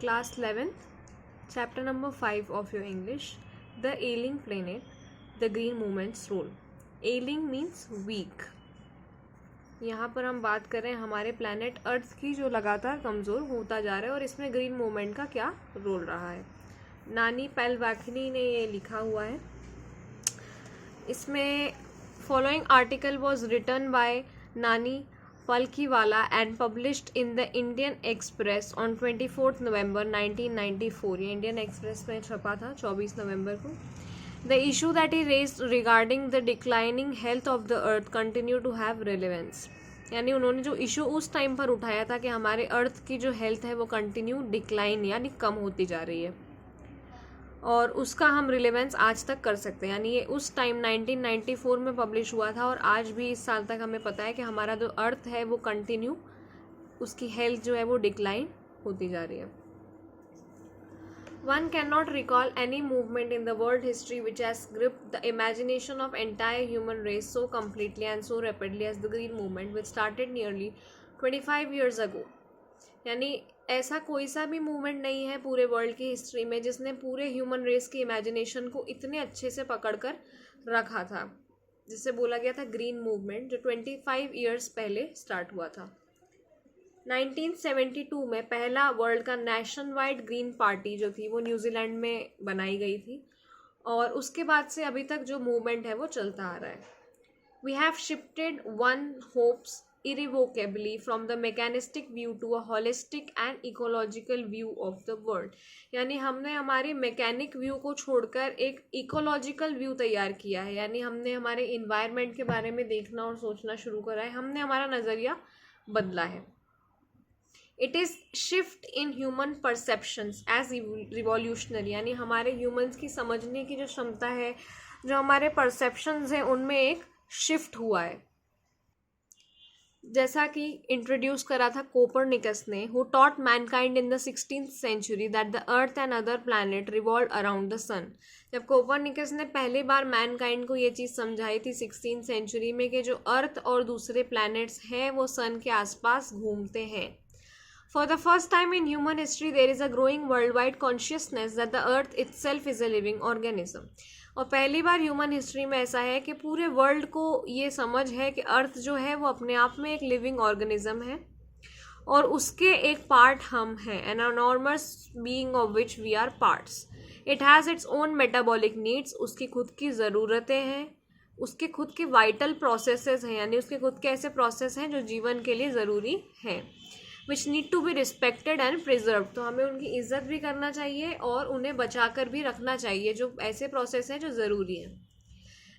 Class 11th, chapter number 5 of your English, the ailing planet, the green movement's role. Ailing means weak. यहाँ पर हम बात कर रहे हैं हमारे प्लैनेट अर्थ की जो लगातार कमज़ोर होता जा रहा है और इसमें ग्रीन मूवमेंट का क्या रोल रहा है. नानी पेलवाखनी ने ये लिखा हुआ है. इसमें following article was written by Nani Palkhivala and published in the Indian Express on 24th November 1994. ये इंडियन एक्सप्रेस में छपा था 24 नवंबर को. The issue that he raised regarding the declining health of the earth continue to have relevance. यानी उन्होंने जो issue उस time पर उठाया था कि हमारे अर्थ की जो हेल्थ है वो कंटिन्यू डिक्लाइन यानी कम होती जा रही है और उसका हम रिलेवेंस आज तक कर सकते हैं. यानी ये उस टाइम 1994 में पब्लिश हुआ था और आज भी इस साल तक हमें पता है कि हमारा जो अर्थ है वो कंटिन्यू उसकी हेल्थ जो है वो डिक्लाइन होती जा रही है. One cannot recall any movement in the world history which has gripped the imagination of entire human race so completely and so rapidly as the green movement, which started nearly 25 years ago. यानी ऐसा कोई सा भी movement नहीं है पूरे world की history में जिसने पूरे ह्यूमन रेस की इमेजिनेशन को इतने अच्छे से पकड़ कर रखा था, जिससे बोला गया था ग्रीन मूवमेंट, जो 25 ईयर्स पहले स्टार्ट हुआ था. 1972 में पहला वर्ल्ड का नेशन वाइड ग्रीन पार्टी जो थी वो न्यूजीलैंड में बनाई गई थी और उसके बाद से अभी तक जो मूवमेंट है वो चलता आ रहा है. We have shifted one hopes irrevocably from the mechanistic view to a holistic and ecological view of the world. यानी हमने हमारी मैकेनिक व्यू को छोड़कर एक इकोलॉजिकल व्यू तैयार किया है. यानी हमने हमारे इन्वायरमेंट के बारे में देखना और सोचना शुरू करा है. हमने हमारा नज़रिया बदला है. It is shift in human perceptions as revolutionary. यानी हमारे ह्यूमंस की समझने की जो क्षमता है, जो हमारे परसेप्शंस हैं, उनमें एक शिफ्ट हुआ है. जैसा कि इंट्रोड्यूस करा था कोपरनिकस ने, who taught mankind in the 16th century that the earth and other planet revolve around the sun. जब कोपरनिकस ने पहली बार मैनकाइंड को ये चीज़ समझाई थी 16th सेंचुरी में कि जो अर्थ और दूसरे प्लैनेट्स हैं वो सन के आसपास घूमते हैं. For the first time in human history, there is a growing worldwide consciousness that the earth itself is a living organism. और पहली बार ह्यूमन हिस्ट्री में ऐसा है कि पूरे वर्ल्ड को ये समझ है कि अर्थ जो है वो अपने आप में एक लिविंग ऑर्गेनिज्म है और उसके एक पार्ट हम हैं, an enormous being of which we are parts. It has its own metabolic needs. उसकी खुद की ज़रूरतें हैं, उसके खुद के वाइटल प्रोसेसेस हैं, यानी उसके खुद के ऐसे प्रोसेस हैं जो जीवन के लिए ज़रूरी हैं, which need to be respected and preserve. तो हमें उनकी इज्जत भी करना चाहिए और उन्हें बचा कर भी रखना चाहिए, जो ऐसे प्रोसेस हैं जो ज़रूरी हैं.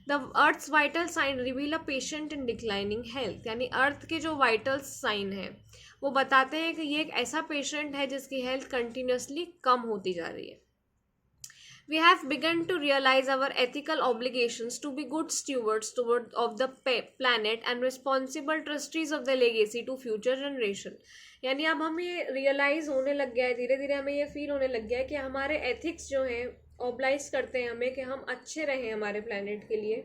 The earth's vital sign reveal a patient in declining health. यानी अर्थ के जो वाइटल साइन हैं वो बताते हैं कि ये एक ऐसा पेशेंट है जिसकी हेल्थ कंटिन्यूसली कम होती जा रही है. We have begun to realize our ethical obligations to be good stewards of the planet and responsible trustees of the legacy to future generation. यानी अब हमें रियलाइज़ होने लग गया है, धीरे धीरे हमें ये फील होने लग गया है कि हमारे एथिक्स जो हैं ऑब्लाइज करते हैं हमें कि हम अच्छे रहें हमारे प्लानट के लिए,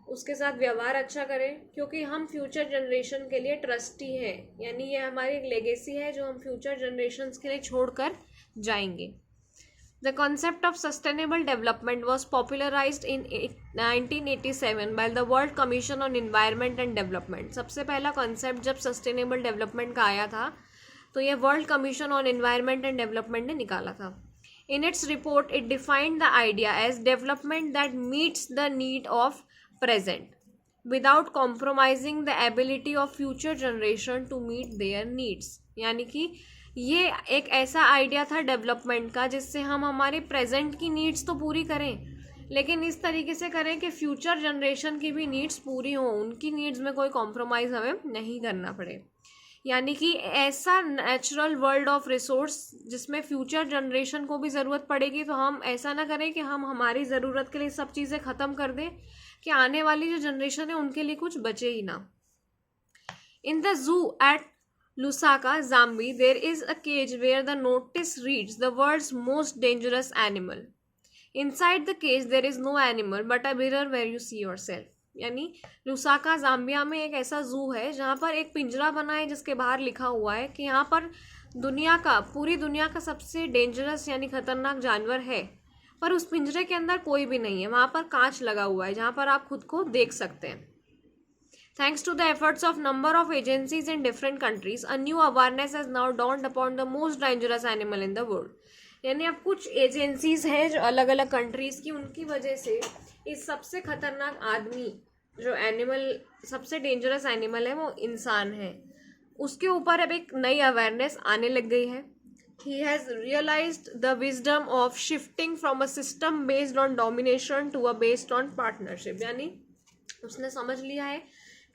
उसके साथ व्यवहार अच्छा करें, क्योंकि हम फ्यूचर जनरेशन के लिए ट्रस्टी हैं. यानी ये हमारी एक लेगेसी है जो हम फ्यूचर जनरेशन्स के लिए छोड़ कर जाएंगे. The concept of sustainable development was popularized in 1987 by the World Commission on Environment and Development. सबसे पहला concept जब sustainable development का आया था तो ये World Commission on Environment and Development ने निकाला था. In its report, it defined the idea as development that meets the need of present without compromising the ability of future generation to meet their needs. यानी कि ये एक ऐसा idea था development का जिससे हम हमारे प्रेजेंट की नीड्स तो पूरी करें, लेकिन इस तरीके से करें कि फ्यूचर जनरेशन की भी नीड्स पूरी हों, उनकी नीड्स में कोई कॉम्प्रोमाइज़ हमें नहीं करना पड़े. यानी कि ऐसा नेचुरल वर्ल्ड ऑफ रिसोर्स जिसमें फ्यूचर जनरेशन को भी ज़रूरत पड़ेगी, तो हम ऐसा ना करें कि हम हमारी ज़रूरत के लिए सब चीज़ें ख़त्म कर दें कि आने वाली जो जनरेशन है उनके लिए कुछ बचे ही ना. In the zoo at Lusaka, Zambia, there is a cage where the notice reads the world's most dangerous animal. Inside the cage there is no animal but a mirror where you see yourself. यानी Lusaka Zambia में एक ऐसा जू है जहाँ पर एक पिंजरा बना है जिसके बाहर लिखा हुआ है कि यहाँ पर पूरी दुनिया का सबसे डेंजरस यानी खतरनाक जानवर है, पर उस पिंजरे के अंदर कोई भी नहीं है, वहाँ पर कांच लगा हुआ है जहाँ पर आप खुद को देख सकते हैं. Thanks to the efforts of number of agencies in different countries, a new awareness has now dawned upon the most dangerous animal in the world. यानी अब कुछ एजेंसीज हैं जो अलग अलग कंट्रीज की, उनकी वजह से इस सबसे खतरनाक आदमी जो एनिमल, सबसे डेंजरस एनिमल है वो इंसान है, उसके ऊपर अब एक नई अवेयरनेस आने लग गई है. He has realized the wisdom of shifting from a system based on domination to a based on partnership. यानी उसने समझ लिया है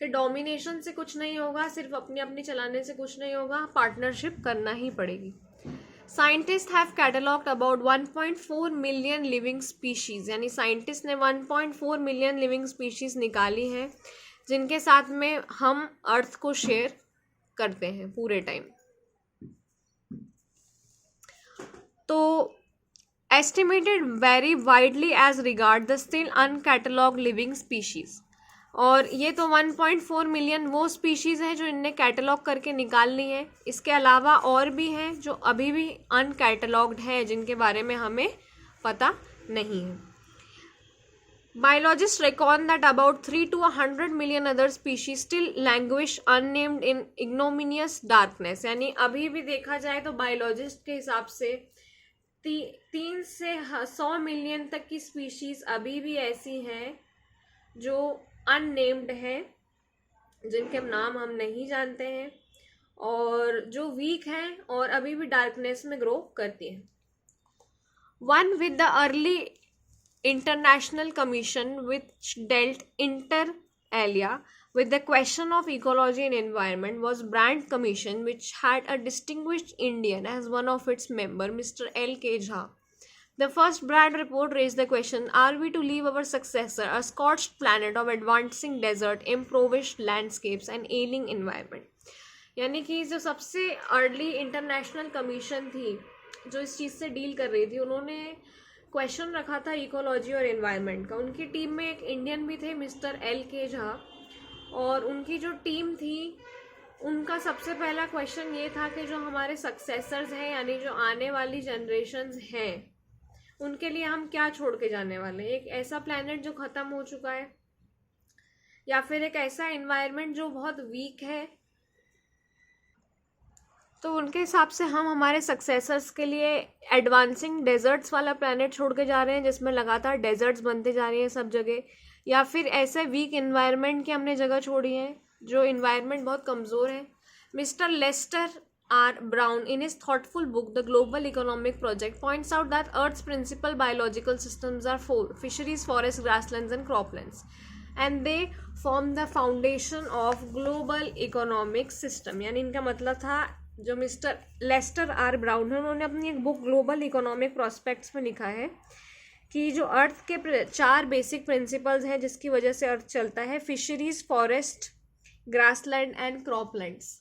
कि डोमिनेशन से कुछ नहीं होगा, सिर्फ अपने अपने चलाने से कुछ नहीं होगा, पार्टनरशिप करना ही पड़ेगी. Scientist have catalogued about 1.4 million living species, यानी साइंटिस्ट ने 1.4 मिलियन लिविंग स्पीशीज निकाली हैं जिनके साथ में हम अर्थ को शेयर करते हैं पूरे टाइम. तो estimated very widely as regard the still uncatalogued living species. और ये तो 1.4 मिलियन वो स्पीशीज़ हैं जो इनने कैटलॉग करके निकाल ली है. इसके अलावा और भी हैं जो अभी भी अनकैटलॉग्ड है, जिनके बारे में हमें पता नहीं है. Biologist record that about 3 to 100 million other species still languish unnamed in ignominious darkness. यानी अभी भी देखा जाए तो बायोलॉजिस्ट के हिसाब से 3 से 100 मिलियन तक की स्पीशीज़ अभी भी ऐसी हैं जो अननेम्ड है, जिनके नाम हम नहीं जानते हैं और जो वीक हैं और अभी भी डार्कनेस में ग्रो करती हैं. One with the early international commission which dealt inter alia with the question of ecology and environment was Brand Commission, which had a distinguished Indian as one of its members, Mr. L.K. Jha. The first Brand report raised the question, are we to leave our successor a scorched planet of advancing desert, impoverished landscapes and ailing environment? यानी कि जो सबसे early international commission थी जो इस चीज़ से deal कर रही थी, उन्होंने क्वेश्चन रखा था इकोलॉजी और एनवायरनमेंट का. उनकी टीम में एक इंडियन भी थे, मिस्टर L.K. झा, और उनकी जो टीम थी उनका सबसे पहला क्वेश्चन ये था कि जो हमारे सक्सेसर्स हैं, यानी जो आने वाली जनरेशन्स हैं, उनके लिए हम क्या छोड़ के जाने वाले हैं. एक ऐसा प्लैनेट जो ख़त्म हो चुका है, या फिर एक ऐसा एनवायरनमेंट जो बहुत वीक है. तो उनके हिसाब से हम हमारे सक्सेसर्स के लिए एडवांसिंग डेजर्ट्स वाला प्लैनेट छोड़ के जा रहे हैं जिसमें लगातार डेजर्ट्स बनते जा रही हैं सब जगह, या फिर ऐसे वीक एनवायरनमेंट की हमने जगह छोड़ी है जो एनवायरनमेंट बहुत कमज़ोर है. Mister Lester R. Brown, in his thoughtful book, The Global Economic Project, points out that Earth's principal biological systems are 4: fisheries, forests, grasslands, and croplands. And they form the foundation of global economic system. यानी इनका मतलब था, जो mister Lester R. Brown है, उन्होंने अपनी एक book global economic prospects में लिखा है कि जो अर्थ के 4 बेसिक प्रिंसिपल्स हैं जिसकी वजह से अर्थ चलता है: fisheries, forest, grassland and croplands.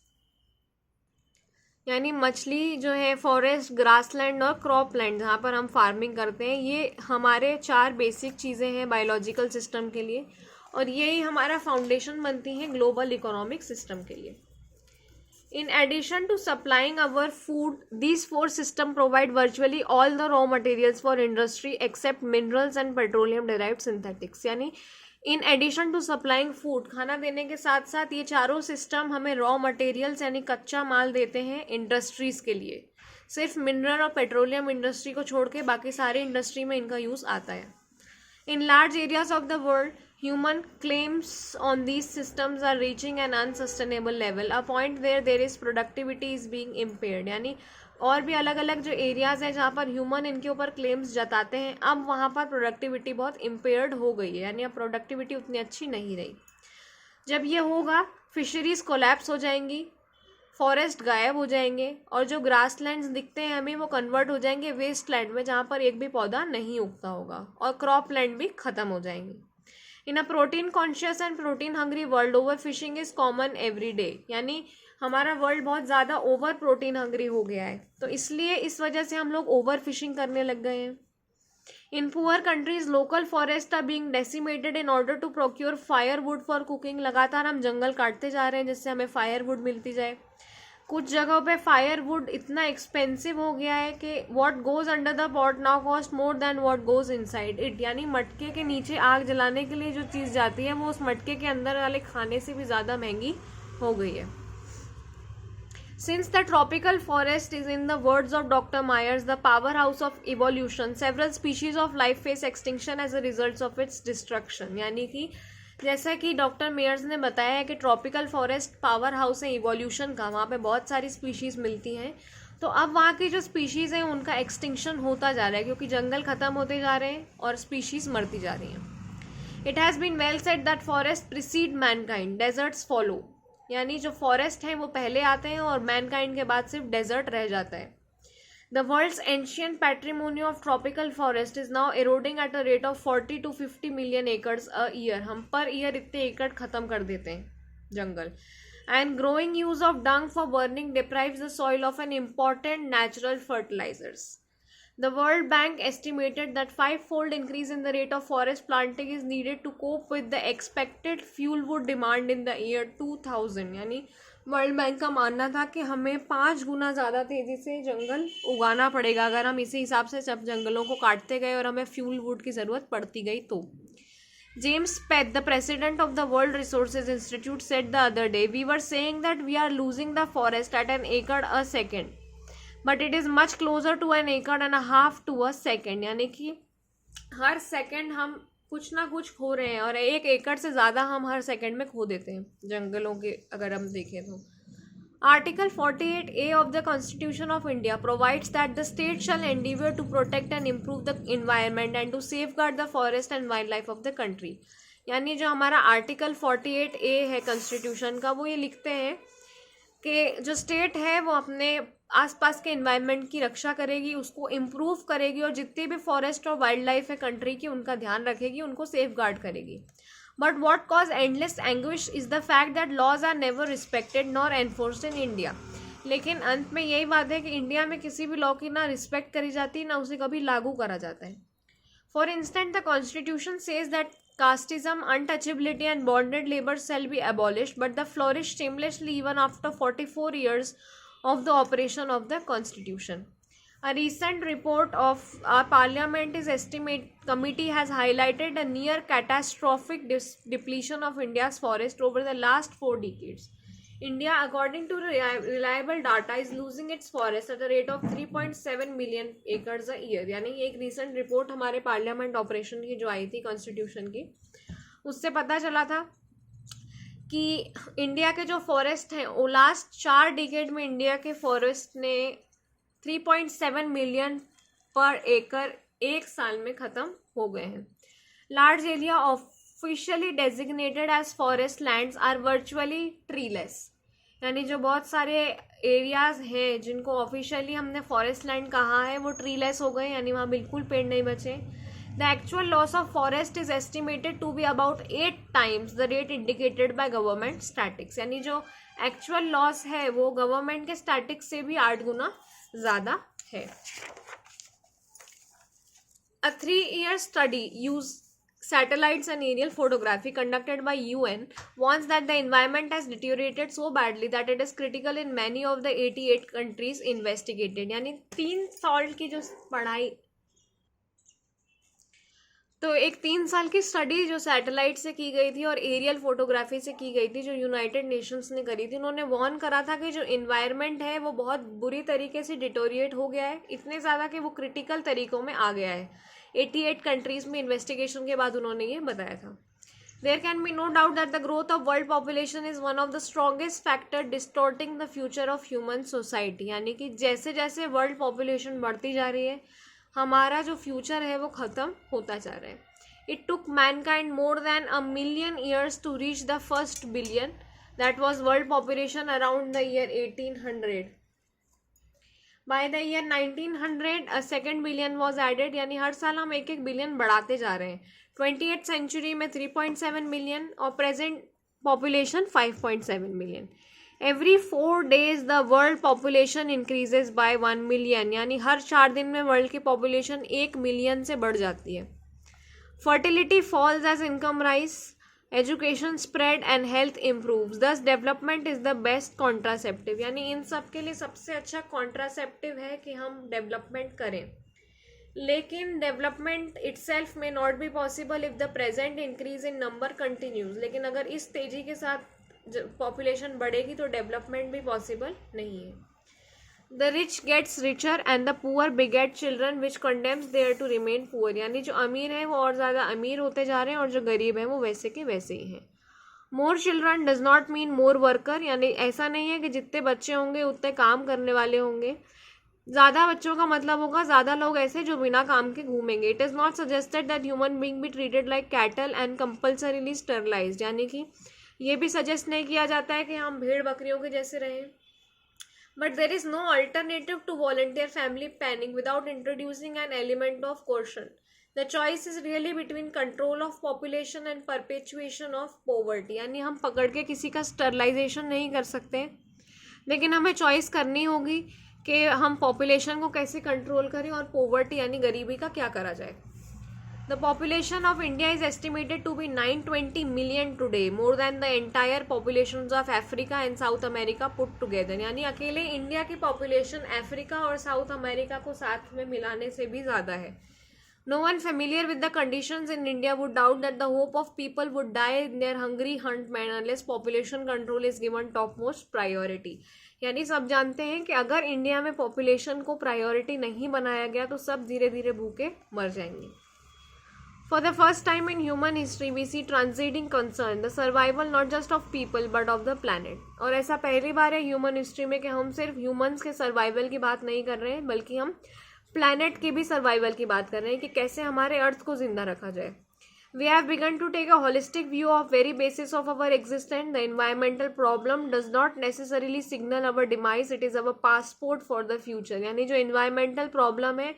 यानी मछली जो है, फॉरेस्ट, ग्रासलैंड और क्रॉपलैंड, जहाँ पर हम फार्मिंग करते हैं, ये हमारे 4 बेसिक चीज़ें हैं बायोलॉजिकल सिस्टम के लिए, और यही हमारा फाउंडेशन बनती हैं ग्लोबल इकोनॉमिक सिस्टम के लिए. In addition to supplying our food, these 4 systems provide virtually all the raw materials for industry except minerals and petroleum derived synthetics. यानी in addition to supplying food, खाना देने के साथ साथ ये चारों सिस्टम हमें रॉ मटेरियल्स यानी कच्चा माल देते हैं इंडस्ट्रीज़ के लिए. सिर्फ मिनरल और पेट्रोलियम इंडस्ट्री को छोड़ के बाकी सारी इंडस्ट्री में इनका यूज़ आता है. In large areas of the world, human claims on these systems are reaching an unsustainable level, a point where there is productivity is being impaired. यानी और भी अलग अलग जो एरियाज़ हैं जहाँ पर ह्यूमन इनके ऊपर क्लेम्स जताते हैं, अब वहाँ पर प्रोडक्टिविटी बहुत इम्पेयर्ड हो गई है, यानी अब प्रोडक्टिविटी उतनी अच्छी नहीं रही. जब ये होगा, फिशरीज़ कोलैप्स हो जाएंगी, फॉरेस्ट गायब हो जाएंगे, और जो ग्रास लैंड्स दिखते हैं हमें वो कन्वर्ट हो जाएंगे वेस्ट लैंड में जहाँ पर एक भी पौधा नहीं उगता होगा, और क्रॉप लैंड भी ख़त्म हो जाएंगे. In a protein conscious and protein hungry world, over fishing is common every day. यानी हमारा वर्ल्ड बहुत ज़्यादा ओवर प्रोटीन हंग्री हो गया है, तो इसलिए इस वजह से हम लोग ओवर फिशिंग करने लग गए हैं. In poor countries local forest are being decimated in order to procure firewood for cooking. लगातार हम जंगल काटते जा रहे हैं जिससे हमें फायर वुड मिलती जाए. कुछ जगहों पे फायरवुड इतना एक्सपेंसिव हो गया है कि what goes under the pot now cost more than what goes inside it, यानी मटके के नीचे आग जलाने के लिए जो चीज़ जाती है वो उस मटके के अंदर वाले खाने से भी ज़्यादा महंगी हो गई है. Since the tropical forest is, in the words of Dr. Myers, the powerhouse of evolution, several species of life face extinction as a result of its destruction. यानी कि जैसा कि डॉक्टर मेयर्स ने बताया है कि ट्रॉपिकल फॉरेस्ट पावर हाउस है evolution का, वहाँ पे बहुत सारी स्पीशीज़ मिलती हैं. तो अब वहाँ की जो स्पीशीज़ हैं उनका एक्सटिंक्शन होता जा रहा है क्योंकि जंगल ख़त्म होते जा रहे हैं और स्पीशीज़ मरती जा रही हैं. It has been well said that forest precede mankind, deserts follow. यानी जो फॉरेस्ट हैं वो पहले आते हैं और मैनकाइंड के बाद सिर्फ डेजर्ट रह जाता है. The world's ancient patrimony of tropical forest is now eroding at a rate of 40 to 50 million acres a year. हम पर ईयर इतने एकड़ खत्म कर देते हैं जंगल. And growing use of dung for burning deprives the soil of an important natural fertilisers. The World Bank estimated that 5-fold increase in the rate of forest planting is needed to cope with the expected fuel wood demand in the year 2000. यानी world bank का मानना था कि हमें 5 गुना ज़्यादा तेज़ी से जंगल उगाना पड़ेगा अगर हम इसी हिसाब से सब जंगलों को काटते गए और हमें फ्यूल वुड की ज़रूरत पड़ती गई तो. James Pett, the president of the World Resources Institute, said the other day, "We were saying that we are losing the forest at an acre a second. But it is much closer to an acre and half to a second." यानी कि हर second हम कुछ ना कुछ खो रहे हैं और 1 एकड़ से ज़्यादा हम हर सेकेंड में खो देते हैं जंगलों के अगर हम देखें तो. Article 48A of the Constitution of India provides that the state shall endeavour to protect and improve the environment and to safeguard the forest and wildlife of the country. यानी जो हमारा article 48A है constitution का, वो ये लिखते हैं कि जो स्टेट है वो अपने आसपास के एनवायरनमेंट की रक्षा करेगी, उसको इम्प्रूव करेगी और जितनी भी फॉरेस्ट और वाइल्ड लाइफ है कंट्री की उनका ध्यान रखेगी, उनको सेफ गार्ड करेगी. But what cause endless anguish is the fact that laws are never respected nor enforced in India. लेकिन अंत में यही बात है कि इंडिया में किसी भी लॉ की ना रिस्पेक्ट करी जाती ना उसे कभी लागू करा जाता है. For instant the constitution says that casteism, untouchability and bonded labor shall be abolished, but the flourish shamelessly even after 44 years of the operation of the constitution. A recent report of our parliament is estimate committee has highlighted a near catastrophic depletion of India's forest over the last 4 decades. India, according to reliable data, is losing its forest at a rate of 3.7 million acres a year. यानी एक recent report हमारे parliament operation की जो आई थी constitution की, उससे पता चला था कि इंडिया के जो फॉरेस्ट हैं वो लास्ट 4 डिकेड में इंडिया के फॉरेस्ट ने 3.7 मिलियन पर एकड़ एक साल में ख़त्म हो गए हैं. Large area officially designated as forest lands are virtually treeless. यानी जो बहुत सारे एरियाज़ हैं जिनको ऑफिशियली हमने फॉरेस्ट लैंड कहा है वो ट्रीलेस हो गए, यानी वहाँ बिल्कुल पेड़ नहीं बचे. The actual loss of forest is estimated to be about 8 times the rate indicated by government statistics. यानी जो एक्चुअल लॉस है वो गवर्नमेंट के स्टैटिक्स से भी 8 गुना ज़्यादा है. A 3-year study use satellites and aerial photography conducted by UN warns that the environment has deteriorated so badly that it is critical in many of the 88 countries investigated. यानी 3 साल की जो पढ़ाई, तो एक 3 साल की स्टडी जो सैटेलाइट से की गई थी और एरियल फोटोग्राफी से की गई थी जो यूनाइटेड नेशंस ने करी थी, उन्होंने वार्न करा था कि जो इन्वायरमेंट है वो बहुत बुरी तरीके से डिटोरिएट हो गया है, इतने ज़्यादा कि वो क्रिटिकल तरीकों में आ गया है. 88 कंट्रीज़ में इन्वेस्टिगेशन के बाद उन्होंने ये बताया था. There can be no doubt that the growth of world population is one of the strongest factor distorting the future of human society. यानी कि जैसे जैसे वर्ल्ड पॉपुलेशन बढ़ती जा रही है हमारा जो फ्यूचर है वो ख़त्म होता जा रहा है. It took mankind more than 1 million years to reach the first billion. That was world population around the year 1800. By the year 1900 a second billion was added. यानी हर साल हम 1-1 बिलियन बढ़ाते जा रहे हैं. 28th सेंचुरी में 3.7 मिलियन और present population 5.7 million. Every 4 days the world population increases by 1 million. यानी हर 4 दिन में वर्ल्ड की पॉपुलेशन 1 मिलियन से बढ़ जाती है. Fertility falls as income rise. Education spread and health improves, thus development is the best contraceptive. यानी इन सब के लिए सबसे अच्छा कॉन्ट्रासेप्टिव है कि हम डेवलपमेंट करें। लेकिन डेवलपमेंट इटसेल्फ में not be possible if the present increase in number continues. लेकिन अगर इस तेजी के साथ पॉपुलेशन बढ़ेगी तो डेवलपमेंट भी पॉसिबल नहीं है। The rich gets richer and the poor beget children which condemns their to remain poor. यानी जो अमीर है वो और ज़्यादा अमीर होते जा रहे हैं और जो गरीब है वो वैसे के वैसे ही हैं। More children does not mean more worker. यानी ऐसा नहीं है कि जितने बच्चे होंगे उतने काम करने वाले होंगे। ज़्यादा बच्चों का मतलब होगा ज़्यादा लोग ऐसे जो बिना काम के घूमेंगे। It is not suggested that human being be treated like cattle and compulsorily sterilised. यानी कि ये भी सजेस्ट नहीं किया जाता है कि हम भेड़ बकरियों के जैसे रहें। But there is no alternative to volunteer family planning without introducing an element of coercion. The choice is really between control of population and perpetuation of poverty. यानी हम पकड़ के किसी का स्टरलाइजेशन नहीं कर सकते, लेकिन हमें चॉइस करनी होगी कि हम पॉपुलेशन को कैसे कंट्रोल करें और पॉवर्टी यानी गरीबी का क्या करा जाए। The population of India is estimated to be 920 million today, more than the entire populations of Africa and South America put together. यानी अकेले इंडिया की पॉपुलेशन अफ्रीका और साउथ अमेरिका को साथ में मिलाने से भी ज़्यादा है। No one familiar with the conditions in India would doubt that the hope of people would die in their hungry hunt man unless population control is given topmost priority. यानी सब जानते हैं कि अगर इंडिया में पॉपुलेशन को priority नहीं बनाया गया तो सब धीरे धीरे भूखे मर जाएंगे। For the first time in human history, we see transcending concern, the survival not just of people but of the planet. और ऐसा पहली बार है ह्यूमन हिस्ट्री में कि हम सिर्फ ह्यूमंस के सर्वाइवल की बात नहीं कर रहे हैं, बल्कि हम प्लैनेट की भी सर्वाइवल की बात कर रहे हैं कि कैसे हमारे अर्थ को जिंदा रखा जाए। We have begun to take a holistic view of very basis of our existence. The environmental problem does not necessarily signal our demise, it is our passport for the future. यानी जो environmental problem है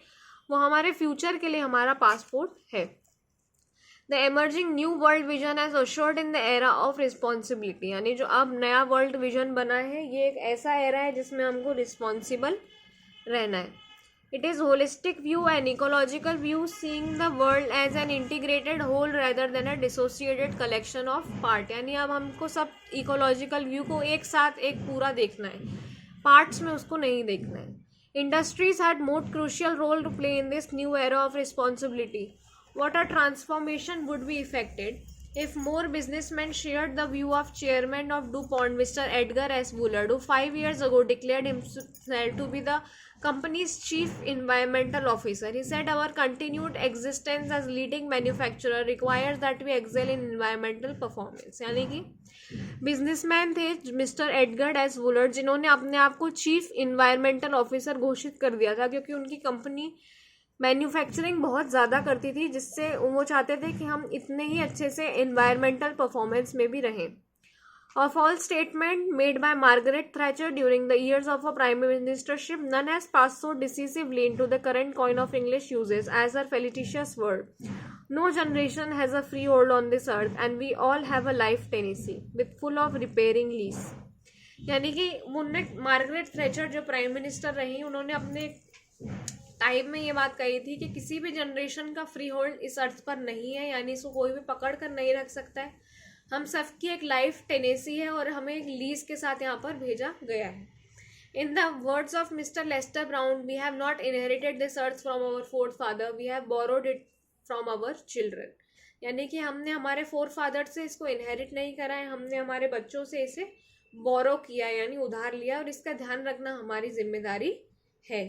वो हमारे future के लिए हमारा passport है। The emerging new world vision has ushered in the era of responsibility. यानी जो अब नया वर्ल्ड विजन बना है ये एक ऐसा एरा है जिसमें हमको रिस्पॉन्सिबल रहना है। It is holistic view and ecological view, seeing the world as an integrated whole rather than a dissociated collection of part. यानी अब हमको सब इकोलॉजिकल व्यू को एक साथ एक पूरा देखना है, पार्ट्स में उसको नहीं देखना है। Industries had more crucial role to play in this new era of responsibility. What a transformation would be effected if more businessmen shared the view of chairman of DuPont, Mr. Edgar S. Bullard, who 5 years ago declared himself to be the company's chief environmental officer. He said, our continued existence as leading manufacturer requires that we excel in environmental performance. यानी कि businessman थे mister एडगर्ड S वुलर्ड जिन्होंने अपने आप को chief environmental officer घोषित कर दिया था, क्योंकि उनकी कंपनी मैन्युफैक्चरिंग बहुत ज़्यादा करती थी, जिससे वो चाहते थे कि हम इतने ही अच्छे से एनवायरमेंटल परफॉर्मेंस में भी रहें। A false statement made by Margaret Thatcher during the years of her prime ministership, none has passed so decisively into the current coin of English uses as her felicitous word. No generation has a freehold on this earth and we all have a life tenancy with full of repairing lease. यानी कि उन्होंने Margaret थ्रेचर जो prime minister रही उन्होंने अपने time में ये बात कही थी कि किसी भी जनरेशन का फ्री होल्ड इस अर्थ पर नहीं है, यानी इसको कोई भी पकड़ कर नहीं रख सकता है। हम सबकी एक लाइफ टेनेसी है और हमें एक लीज के साथ यहाँ पर भेजा गया है। In the words of Mister Lester Brown, we have not inherited this earth from our forefather, we have borrowed it from our children. यानी कि हमने हमारे फोर फादर से इसको इनहेरिट नहीं करा है, हमने हमारे बच्चों से इसे बोरो किया यानी उधार लिया, और इसका ध्यान रखना हमारी जिम्मेदारी है।